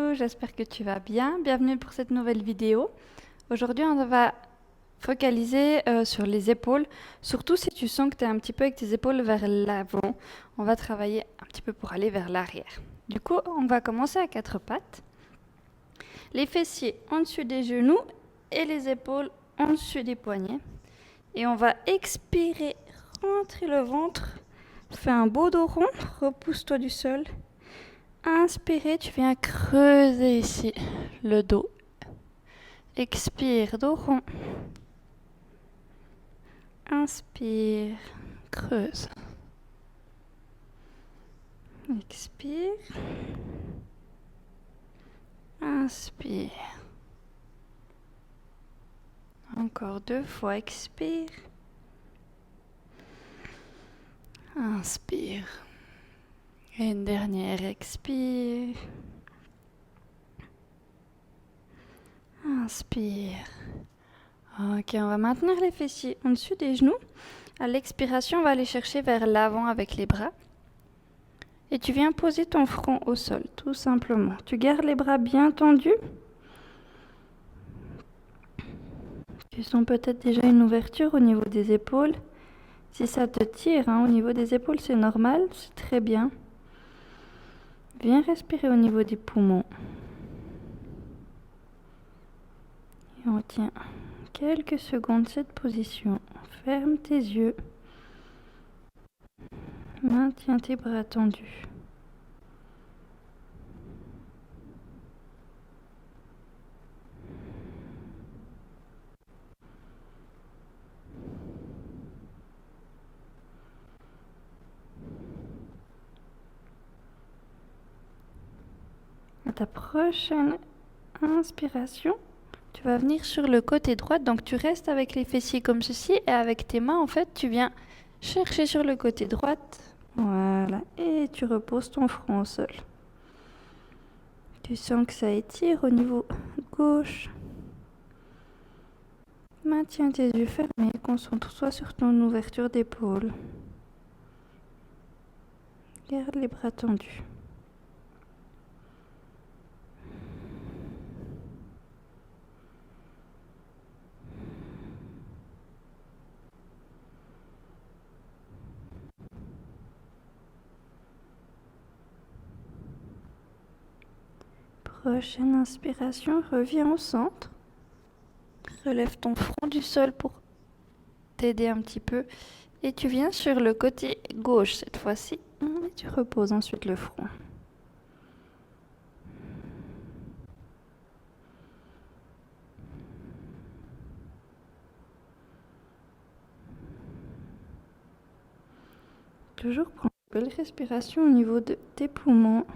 Coucou, j'espère que tu vas bien. Bienvenue pour cette nouvelle vidéo. Aujourd'hui, on va focaliser sur les épaules, surtout si tu sens que tu es un petit peu avec tes épaules vers l'avant. On va travailler un petit peu pour aller vers l'arrière. Du coup, on va commencer à quatre pattes. Les fessiers en dessus des genoux et les épaules en dessus des poignets. Et on va expirer, rentrer le ventre. Fais un beau dos rond, repousse-toi du sol. Inspirez, tu viens creuser ici le dos. Expire, dos rond. Inspire, creuse. Expire. Inspire. Encore 2 fois, expire. Inspire. Et une dernière, expire. Inspire. Ok, on va maintenir les fessiers en dessus des genoux. À l'expiration, on va aller chercher vers l'avant avec les bras. Et tu viens poser ton front au sol, tout simplement. Tu gardes les bras bien tendus. Tu sens peut-être déjà une ouverture au niveau des épaules. Si ça te tire au niveau des épaules, c'est normal, c'est très bien. Viens respirer au niveau des poumons. Et on tient quelques secondes cette position. Ferme tes yeux. Maintiens tes bras tendus. À ta prochaine inspiration, tu vas venir sur le côté droit. Donc tu restes avec les fessiers comme ceci et avec tes mains, en fait, tu viens chercher sur le côté droit. Voilà. Et tu reposes ton front au sol. Tu sens que ça étire au niveau gauche. Maintiens tes yeux fermés. Concentre-toi sur ton ouverture d'épaule. Garde les bras tendus. Prochaine inspiration, reviens au centre. Relève ton front du sol pour t'aider un petit peu. Et tu viens sur le côté gauche cette fois-ci. Et tu reposes ensuite le front. Toujours prendre une belle respiration au niveau de tes poumons.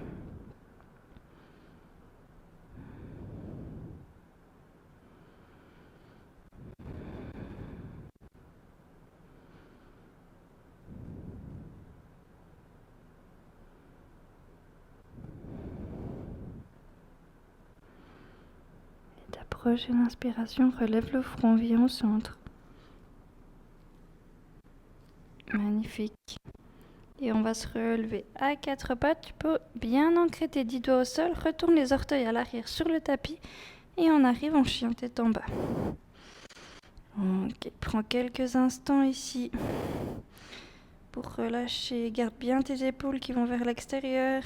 Et ta prochaine inspiration, relève le front, viens au centre. Magnifique. Et on va se relever à quatre pattes. Tu peux bien ancrer tes 10 doigts au sol. Retourne les orteils à l'arrière sur le tapis. Et on arrive en chien tête en bas. Ok, prends quelques instants ici pour relâcher. Garde bien tes épaules qui vont vers l'extérieur.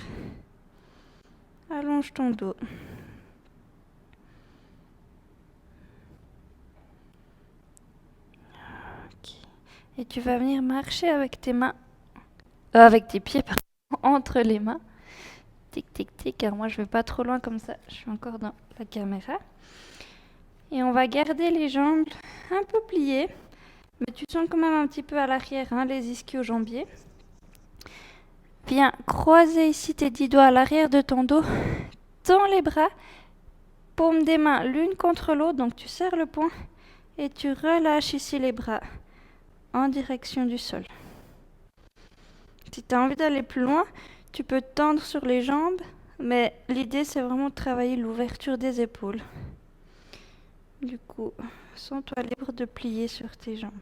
Allonge ton dos. Ok. Et tu vas venir marcher avec tes mains, avec tes pieds, pardon, entre les mains. Tic, tic, tic. Alors moi, je vais pas trop loin comme ça. Je suis encore dans la caméra. Et on va garder les jambes un peu pliées. Mais tu sens quand même un petit peu à l'arrière, les ischio-jambiers. Viens croiser ici tes 10 doigts à l'arrière de ton dos. Tends les bras. Paume des mains l'une contre l'autre. Donc tu serres le poing. Et tu relâches ici les bras en direction du sol. Si tu as envie d'aller plus loin, tu peux tendre sur les jambes. Mais l'idée, c'est vraiment de travailler l'ouverture des épaules. Du coup, sens-toi libre de plier sur tes jambes.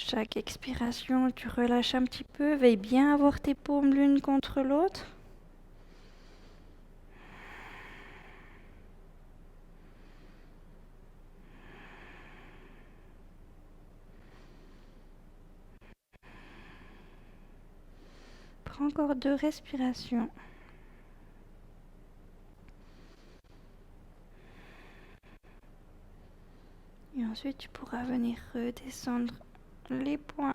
Chaque expiration, tu relâches un petit peu. Veille bien avoir tes paumes l'une contre l'autre. Prends encore 2 respirations. Et ensuite, tu pourras venir redescendre les poings.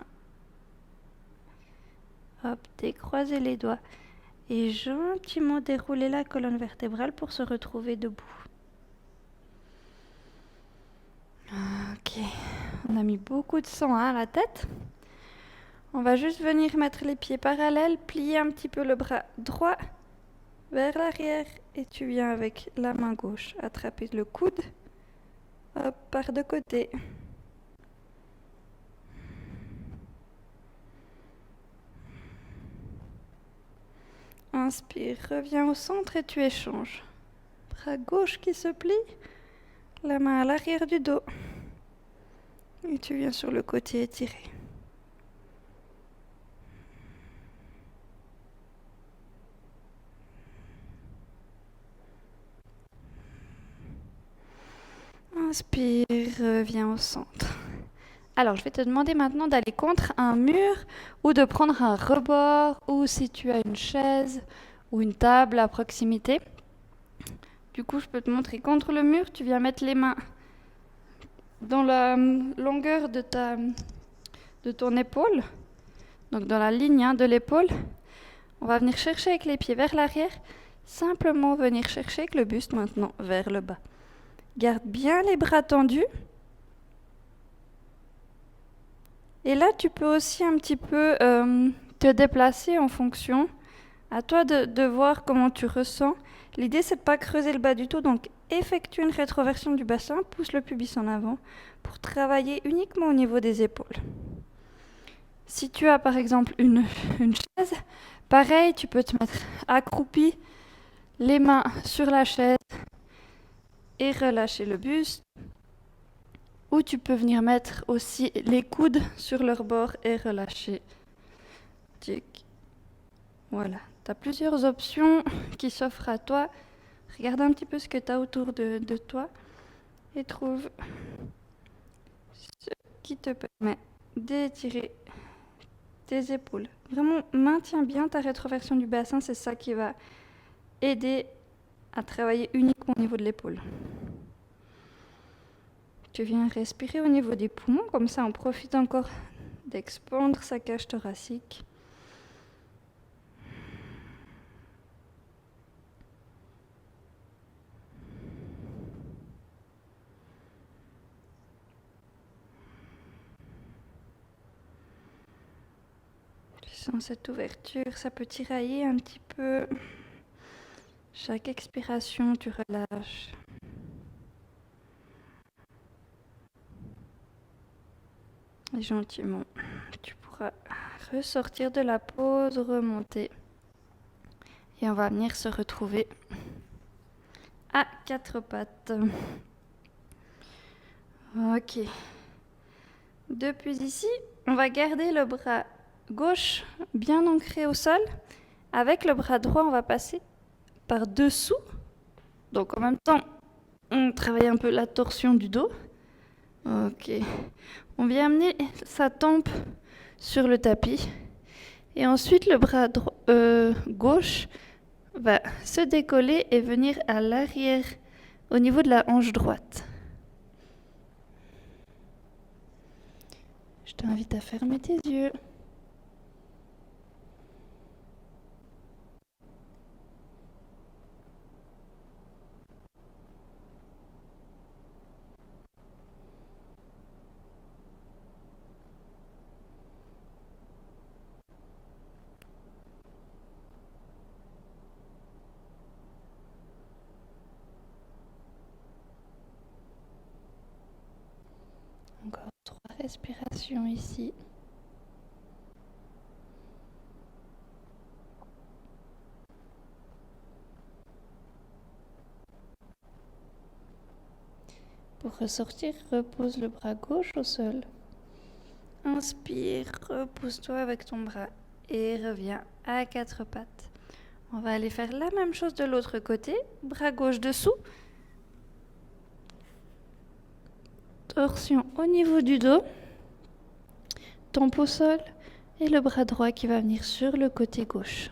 Hop, décroiser les doigts. Et gentiment dérouler la colonne vertébrale pour se retrouver debout. Ok, on a mis beaucoup de sang à la tête. On va juste venir mettre les pieds parallèles, plier un petit peu le bras droit vers l'arrière et tu viens avec la main gauche attraper le coude. Hop, par de côté. Inspire, reviens au centre et tu échanges. Bras gauche qui se plie, la main à l'arrière du dos. Et tu viens sur le côté étiré. Inspire, reviens au centre. Alors, je vais te demander maintenant d'aller contre un mur ou de prendre un rebord ou si tu as une chaise ou une table à proximité. Du coup, je peux te montrer contre le mur. Tu viens mettre les mains dans la longueur de ton épaule, donc dans la ligne de l'épaule. On va venir chercher avec les pieds vers l'arrière, simplement venir chercher avec le buste maintenant vers le bas. Garde bien les bras tendus. Et là, tu peux aussi un petit peu te déplacer en fonction. À toi de voir comment tu ressens. L'idée, c'est de ne pas creuser le bas du tout. Donc, effectue une rétroversion du bassin, pousse le pubis en avant pour travailler uniquement au niveau des épaules. Si tu as par exemple une chaise, pareil, tu peux te mettre accroupi, les mains sur la chaise et relâcher le buste. Ou tu peux venir mettre aussi les coudes sur leur bord et relâcher. Tic. Voilà, tu as plusieurs options qui s'offrent à toi. Regarde un petit peu ce que tu as autour de toi et trouve ce qui te permet d'étirer tes épaules. Vraiment, maintiens bien ta rétroversion du bassin, c'est ça qui va aider à travailler uniquement au niveau de l'épaule. Tu viens respirer au niveau des poumons, comme ça on profite encore d'expandre sa cage thoracique. Tu sens cette ouverture, ça peut tirailler un petit peu. Chaque expiration, tu relâches. Et gentiment, tu pourras ressortir de la pause, remonter. Et on va venir se retrouver à 4 pattes. Ok. Depuis ici, on va garder le bras gauche bien ancré au sol. Avec le bras droit, on va passer par dessous. Donc en même temps, on travaille un peu la torsion du dos. Ok. On vient amener sa tempe sur le tapis. Et ensuite, le bras gauche va se décoller et venir à l'arrière au niveau de la hanche droite. Je t'invite à fermer tes yeux. Encore 3 respirations ici. Pour ressortir, repose le bras gauche au sol. Inspire, repousse-toi avec ton bras et reviens à quatre pattes. On va aller faire la même chose de l'autre côté. Bras gauche dessous. Torsion au niveau du dos. Tombe au sol et le bras droit qui va venir sur le côté gauche.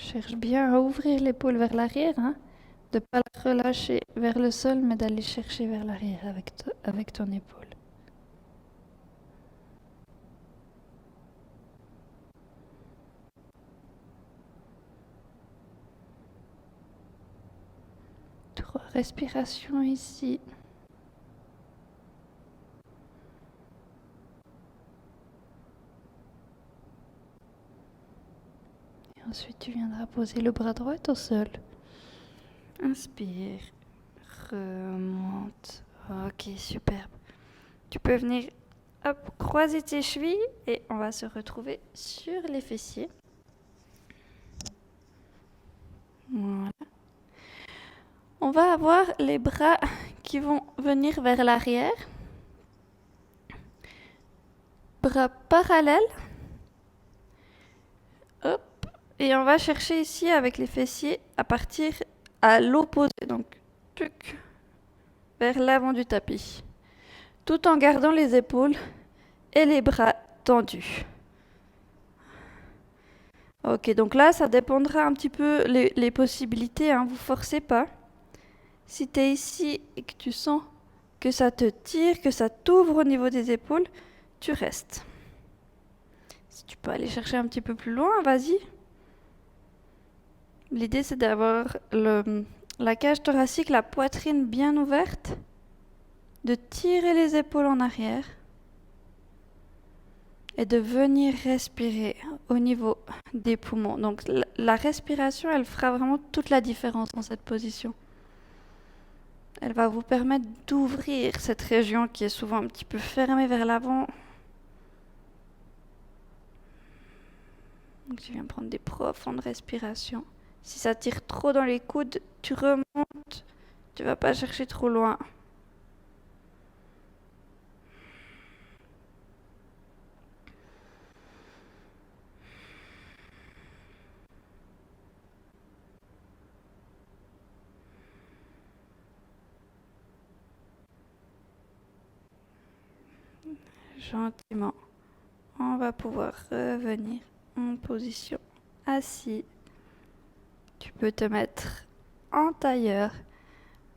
Cherche bien à ouvrir l'épaule vers l'arrière, hein, de ne pas la relâcher vers le sol, mais d'aller chercher vers l'arrière avec ton épaule. Trois respirations ici. Et ensuite, tu viendras poser le bras droit au sol. Inspire, remonte. Ok, superbe. Tu peux venir croiser tes chevilles et on va se retrouver sur les fessiers. Voilà. On va avoir les bras qui vont venir vers l'arrière. Bras parallèles. Hop. Et on va chercher ici avec les fessiers à partir à l'opposé. Donc, vers l'avant du tapis. Tout en gardant les épaules et les bras tendus. Ok, donc là, ça dépendra un petit peu les possibilités, hein, vous forcez pas. Si tu es ici et que tu sens que ça te tire, que ça t'ouvre au niveau des épaules, tu restes. Si tu peux aller chercher un petit peu plus loin, vas-y. L'idée, c'est d'avoir la cage thoracique, la poitrine bien ouverte, de tirer les épaules en arrière et de venir respirer au niveau des poumons. Donc la respiration, elle fera vraiment toute la différence dans cette position. Elle va vous permettre d'ouvrir cette région qui est souvent un petit peu fermée vers l'avant. Donc tu viens prendre des profondes respirations. Si ça tire trop dans les coudes, tu remontes. Tu vas pas chercher trop loin. Gentiment, on va pouvoir revenir en position assis. Tu peux te mettre en tailleur,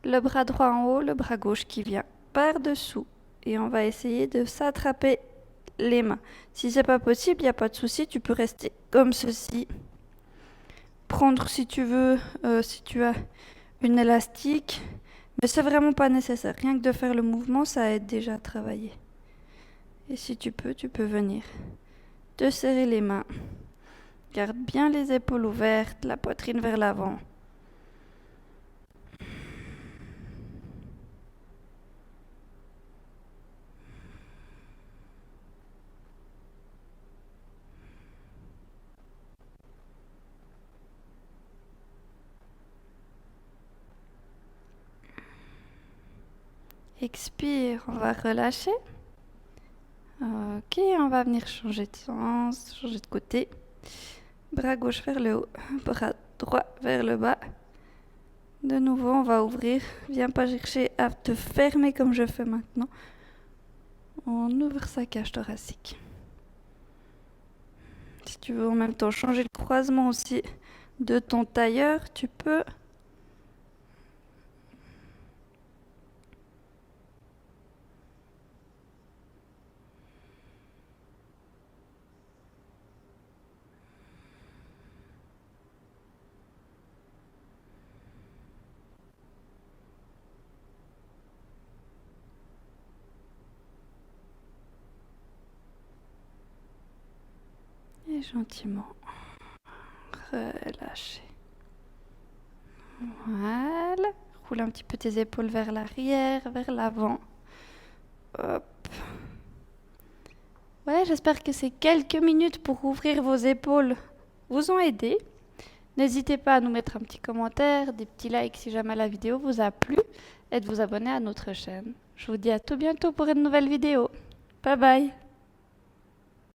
le bras droit en haut, le bras gauche qui vient par-dessous. Et on va essayer de s'attraper les mains. Si c'est pas possible, il n'y a pas de souci, tu peux rester comme ceci. Prendre si tu veux, si tu as une élastique, mais c'est vraiment pas nécessaire. Rien que de faire le mouvement, ça aide déjà à travailler. Et si tu peux venir te serrer les mains. Garde bien les épaules ouvertes, la poitrine vers l'avant. Expire, on va relâcher. Ok, on va venir changer de sens, changer de côté. Bras gauche vers le haut, bras droit vers le bas. De nouveau, on va ouvrir. Viens pas chercher à te fermer comme je fais maintenant. On ouvre sa cage thoracique. Si tu veux en même temps changer le croisement aussi de ton tailleur, tu peux. Et gentiment relâcher. Voilà. roule un petit peu tes épaules vers l'arrière, vers l'avant. Hop. Ouais, j'espère que ces quelques minutes pour ouvrir vos épaules vous ont aidé. N'hésitez pas à nous mettre un petit commentaire, des petits likes si jamais la vidéo vous a plu et de vous abonner à notre chaîne. Je vous dis à tout bientôt pour une nouvelle vidéo. Bye bye!